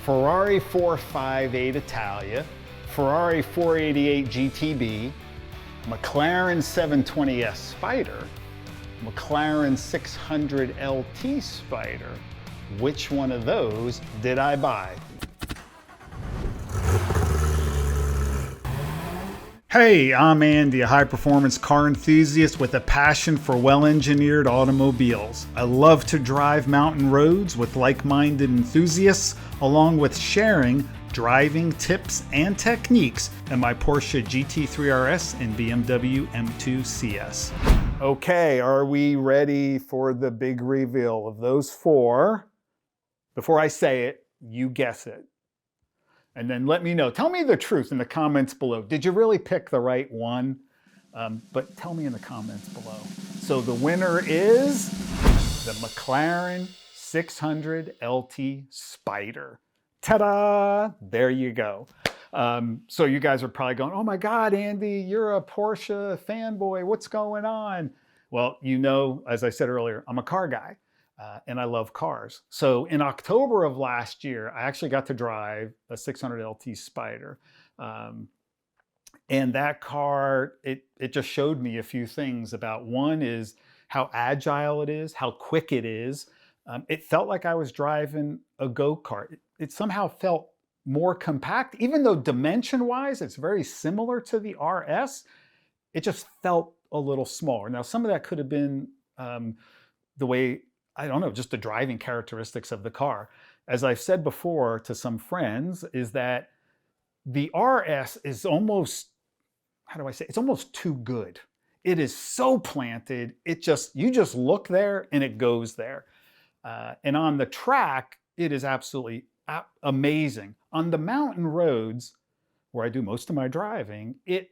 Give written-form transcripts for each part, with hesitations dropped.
Ferrari 458 Italia, Ferrari 488 GTB, McLaren 720S Spider, McLaren 600 LT Spider. Which one of those did I buy? Hey, I'm Andy, a high-performance car enthusiast with a passion for well-engineered automobiles. I love to drive mountain roads with like-minded enthusiasts, along with sharing driving tips and techniques in my Porsche GT3 RS and BMW M2 CS. Okay, are we ready for the big reveal of those four? Before I say it, you guess it. And then let me know. Tell me the truth in the comments below. Did you really pick the right one? But tell me in the comments below. So the winner is the McLaren 600 LT Spider. Ta-da! There you go. So you guys are probably going, oh my God, Andy, you're a Porsche fanboy. What's going on? Well, you know, as I said earlier, I'm a car guy. And I love cars. So in October of last year, I actually got to drive a 600 LT Spider. And that car, it just showed me a few things about, one is how agile it is, how quick it is. It felt like I was driving a go-kart. It somehow felt more compact, even though dimension-wise, it's very similar to the RS. It just felt a little smaller. Now, some of that could have been the way, I don't know, just the driving characteristics of the car. As I've said before to some friends, is that the RS is almost, how do I say, it's almost too good. It is so planted, you just look there and it goes there. And on the track, it is absolutely amazing. On the mountain roads, where I do most of my driving, it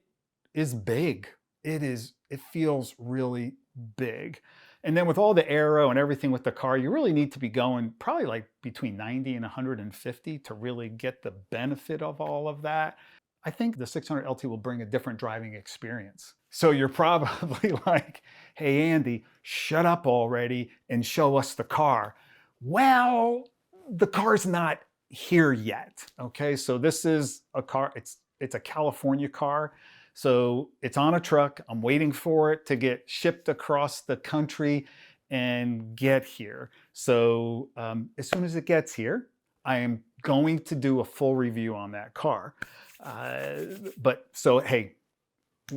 is big. It feels really big. And then with all the aero and everything with the car, you really need to be going probably like between 90 and 150 to really get the benefit of all of that. I think the 600 LT will bring a different driving experience. So you're probably like, hey, Andy, shut up already and show us the car. Well, the car's not here yet. Okay, so this is a car, it's a California car. So it's on a truck. I'm waiting for it to get shipped across the country and get here. So as soon as it gets here, I am going to do a full review on that car. So hey,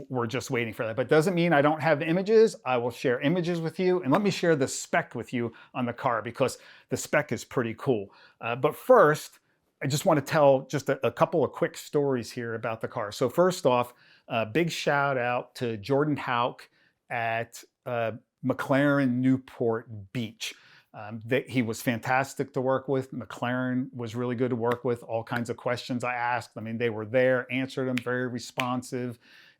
we're just waiting for that. But doesn't mean I don't have images. I will share images with you. And let me share the spec with you on the car, because the spec is pretty cool. But first, I just want to tell just a couple of quick stories here about the car. So first off, big shout out to Jordan Hauk at McLaren Newport Beach. He was fantastic to work with. McLaren was really good to work with. All kinds of questions I asked. I mean, they were there, answered them, very responsive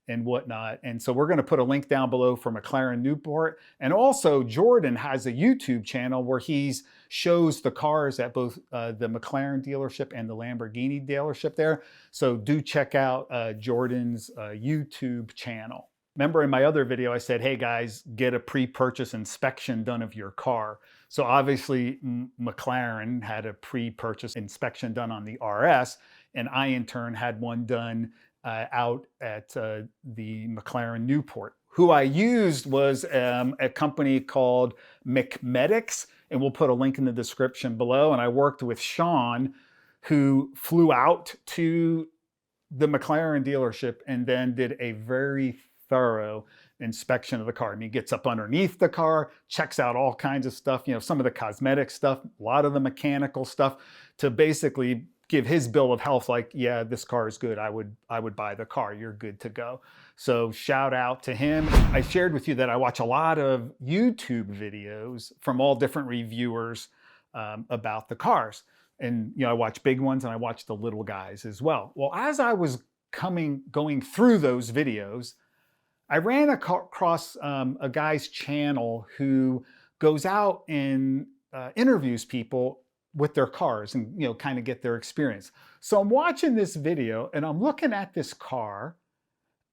and whatnot. And so we're going to put a link down below for McLaren Newport. And also Jordan has a YouTube channel where he shows the cars at both the McLaren dealership and the Lamborghini dealership there. So do check out Jordan's YouTube channel. Remember in my other video, I said, hey guys, get a pre-purchase inspection done of your car. So obviously McLaren had a pre-purchase inspection done on the RS, and I in turn had one done out at the McLaren Newport. Who I used was a company called McMedics, and we'll put a link in the description below. And I worked with Sean, who flew out to the McLaren dealership and then did a very thorough inspection of the car. And he gets up underneath the car, checks out all kinds of stuff, you know, some of the cosmetic stuff, a lot of the mechanical stuff, to basically give his bill of health, like, yeah, this car is good. I would buy the car. You're good to go. So shout out to him. I shared with you that I watch a lot of YouTube videos from all different reviewers about the cars. And, you know, I watch big ones and I watch the little guys as well. Well, as I was going through those videos, I ran across a guy's channel who goes out and interviews people with their cars and, you know, kind of get their experience. So I'm watching this video and I'm looking at this car,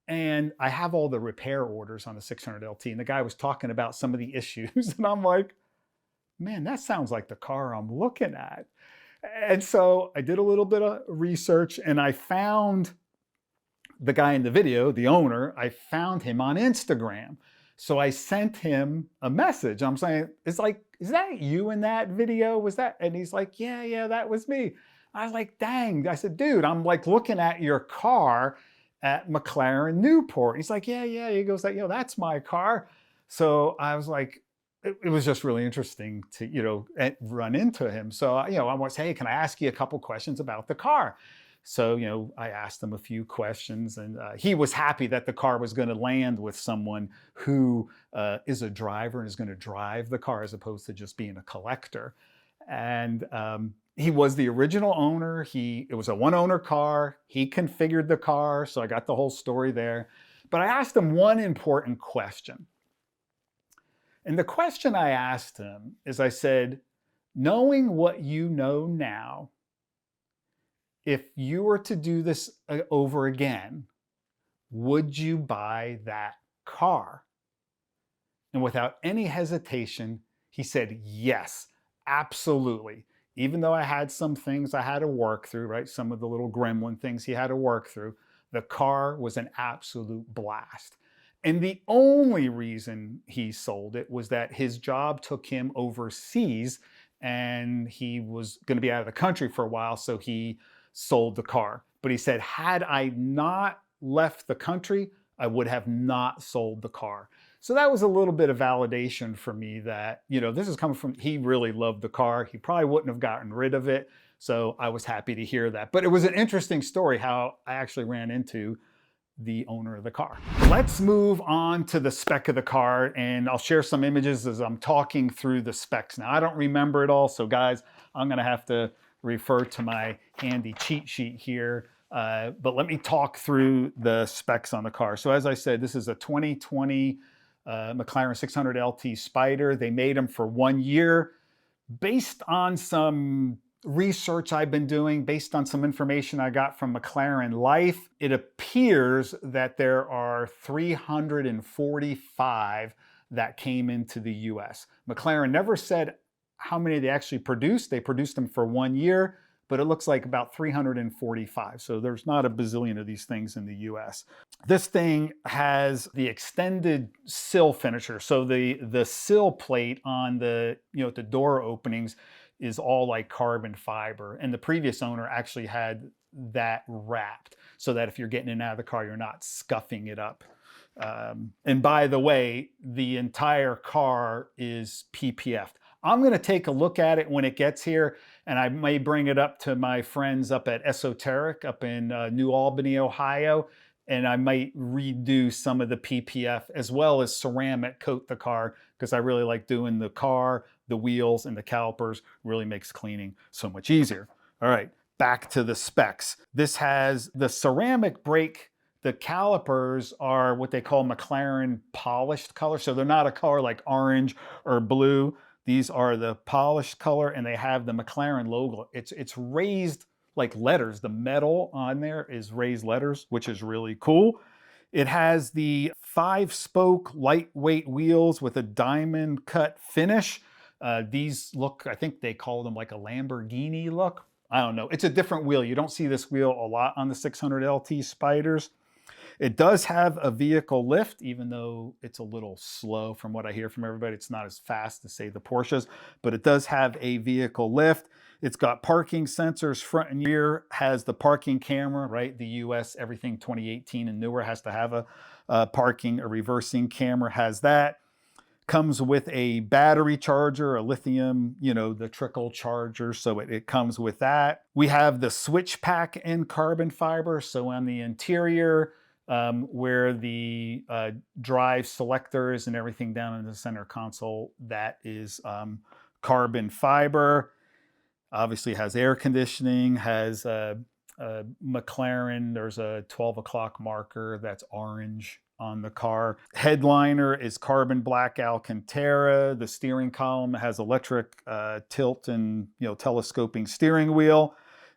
and I have all the repair orders on the 600 LT, and the guy was talking about some of the issues, and I'm like, man, that sounds like the car I'm looking at. And so I did a little bit of research and I found the guy in the video, the owner, I found him on Instagram. So I sent him a message. I'm saying, it's like, is that you in that video? Was that? And he's like, yeah, that was me. I was like, dang. I said, dude, I'm like looking at your car at McLaren Newport. He's like, yeah. He goes, that's my car. So I was like, it was just really interesting to, run into him. So, I was, hey, can I ask you a couple questions about the car? So, I asked him a few questions and he was happy that the car was going to land with someone who is a driver and is going to drive the car as opposed to just being a collector. And he was the original owner. It was a one-owner car. He configured the car. So I got the whole story there. But I asked him one important question. And the question I asked him is, I said, knowing what you know now, if you were to do this over again, would you buy that car? And without any hesitation, he said, yes, absolutely. Even though I had some things I had to work through, right? Some of the little gremlin things he had to work through, the car was an absolute blast. And the only reason he sold it was that his job took him overseas and he was going to be out of the country for a while, so he sold the car. But he said, had I not left the country, I would have not sold the car. So that was a little bit of validation for me that, this is coming from, he really loved the car. He probably wouldn't have gotten rid of it. So I was happy to hear that. But it was an interesting story how I actually ran into the owner of the car. Let's move on to the spec of the car, and I'll share some images as I'm talking through the specs. Now, I don't remember it all, so guys, I'm gonna have to refer to my handy cheat sheet here, but let me talk through the specs on the car. So as I said, this is a 2020 McLaren 600 LT Spider. They made them for 1 year. Based on some research I've been doing, based on some information I got from McLaren Life, it appears that there are 345 that came into the US. McLaren never said how many they actually produced. They produced them for 1 year, but it looks like about 345. So there's not a bazillion of these things in the US. This thing has the extended sill finisher. So the sill plate on the door openings is all like carbon fiber. And the previous owner actually had that wrapped so that if you're getting in and out of the car, you're not scuffing it up. And by the way, the entire car is PPF'd. I'm going to take a look at it when it gets here, and I may bring it up to my friends up at Esoteric up in New Albany, Ohio, and I might redo some of the PPF as well as ceramic coat the car, because I really like doing the car, the wheels, and the calipers. Really makes cleaning so much easier. All right, back to the specs. This has the ceramic brake. The calipers are what they call McLaren polished color. So they're not a color like orange or blue. These are the polished color, and they have the McLaren logo. It's raised like letters. The metal on there is raised letters, which is really cool. It has the 5-spoke lightweight wheels with a diamond cut finish. These look, I think they call them like a Lamborghini look. I don't know. It's a different wheel. You don't see this wheel a lot on the 600 LT Spiders. It does have a vehicle lift, even though it's a little slow from what I hear from everybody. It's not as fast as, say, the Porsches, but it does have a vehicle lift. It's got parking sensors front and rear, has the parking camera, right? The US, everything 2018 and newer has to have a reversing camera, has that. Comes with a battery charger, a lithium, the trickle charger, so it comes with that. We have the switch pack in carbon fiber, so on the interior, where the drive selectors and everything down in the center console, that is carbon fiber. Obviously has air conditioning, has McLaren, there's a 12 o'clock marker that's orange on the car. Headliner is carbon black Alcantara. The steering column has electric tilt and telescoping steering wheel,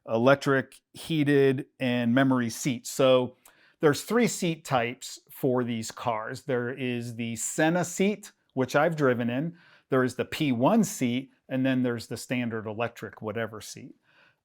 electric heated and memory seats. So there's 3 seat types for these cars. There is the Senna seat, which I've driven in. There is the P1 seat, and then there's the standard electric whatever seat.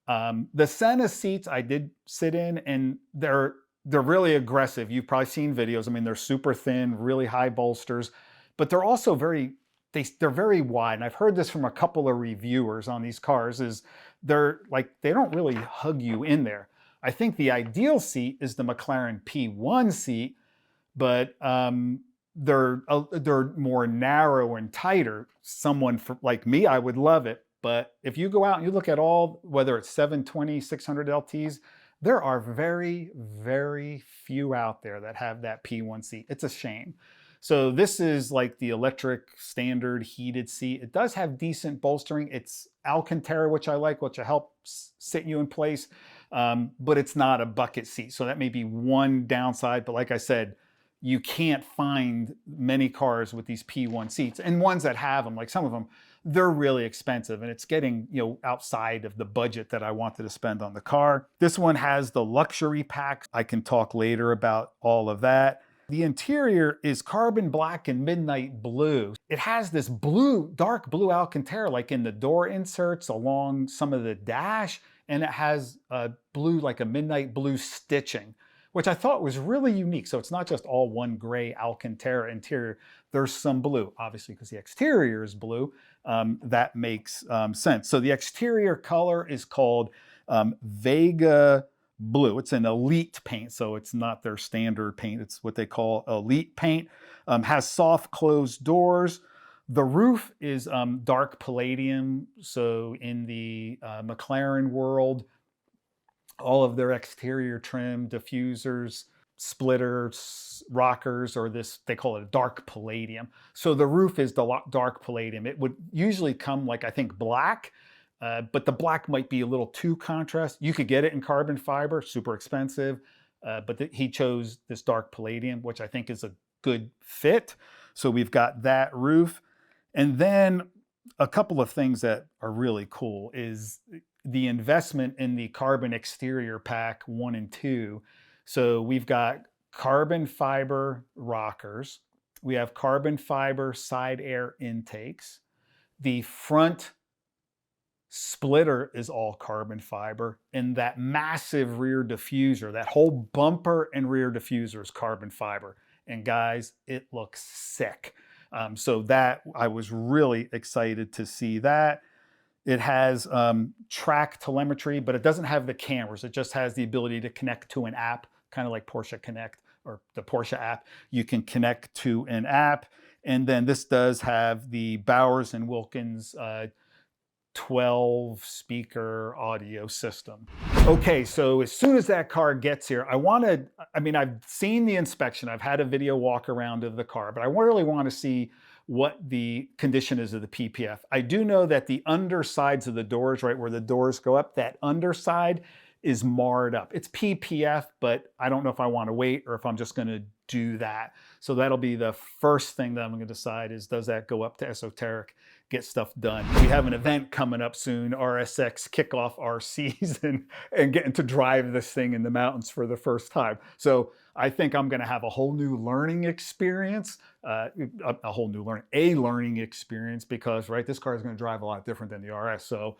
The Senna seats I did sit in, and they're really aggressive. You've probably seen videos. I mean, they're super thin, really high bolsters, but they're also they're very wide. And I've heard this from a couple of reviewers on these cars, is they're like, they don't really hug you in there. I think the ideal seat is the McLaren P1 seat, but they're more narrow and tighter. Someone like me, I would love it. But if you go out and you look at all, whether it's 720, 600 LTs, there are very, very few out there that have that P1 seat. It's a shame. So this is like the electric standard heated seat. It does have decent bolstering. It's Alcantara, which I like, which helps sit you in place. But it's not a bucket seat. So that may be one downside. But like I said, you can't find many cars with these P1 seats, and ones that have them, like some of them, they're really expensive, and it's getting, outside of the budget that I wanted to spend on the car. This one has the luxury pack. I can talk later about all of that. The interior is carbon black and midnight blue. It has this blue, dark blue Alcantara, like in the door inserts along some of the dash, and it has a blue, like a midnight blue stitching, which I thought was really unique. So it's not just all one gray Alcantara interior. There's some blue, obviously, because the exterior is blue. That makes sense. So the exterior color is called Vega Blue. It's an elite paint, so it's not their standard paint. It's what they call elite paint. Has soft closed doors. The roof is dark palladium. So in the McLaren world, all of their exterior trim, diffusers, splitters, rockers, or this, they call it a dark palladium. So the roof is the dark palladium. It would usually come like, I think, black, but the black might be a little too contrast. You could get it in carbon fiber, super expensive, but he chose this dark palladium, which I think is a good fit. So we've got that roof. And then a couple of things that are really cool is the investment in the carbon exterior pack 1 and 2. So we've got carbon fiber rockers. We have carbon fiber side air intakes. The front splitter is all carbon fiber, and that massive rear diffuser, that whole bumper and rear diffuser is carbon fiber. And guys, it looks sick. So that, I was really excited to see that. It has track telemetry, but it doesn't have the cameras. It just has the ability to connect to an app, kind of like Porsche Connect or the Porsche app. You can connect to an app. And then this does have the Bowers & Wilkins 12 speaker audio system. Okay, so as soon as that car gets here, I've seen the inspection. I've had a video walk around of the car, but I really want to see what the condition is of the PPF. I do know that the undersides of the doors, right where the doors go up, that underside is marred up. It's PPF, but I don't know if I want to wait or if I'm just going to do that. So that'll be the first thing that I'm going to decide is, does that go up to esoteric, get stuff done. We have an event coming up soon, RSX, kick off our season and getting to drive this thing in the mountains for the first time. So I think I'm going to have a whole new learning experience, a learning experience, because this car is going to drive a lot different than the RS. So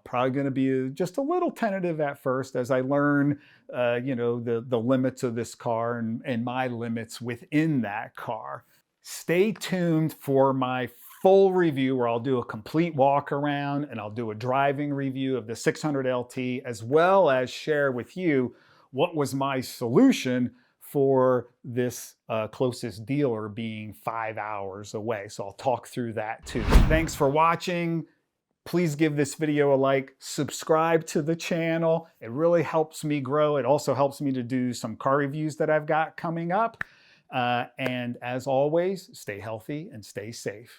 probably going to be just a little tentative at first as I learn, the limits of this car and my limits within that car. Stay tuned for my full review where I'll do a complete walk around and I'll do a driving review of the 600 LT, as well as share with you what was my solution for this closest dealer being 5 hours away. So I'll talk through that too. Thanks for watching. Please give this video a like, subscribe to the channel. It really helps me grow. It also helps me to do some car reviews that I've got coming up. And as always, stay healthy and stay safe.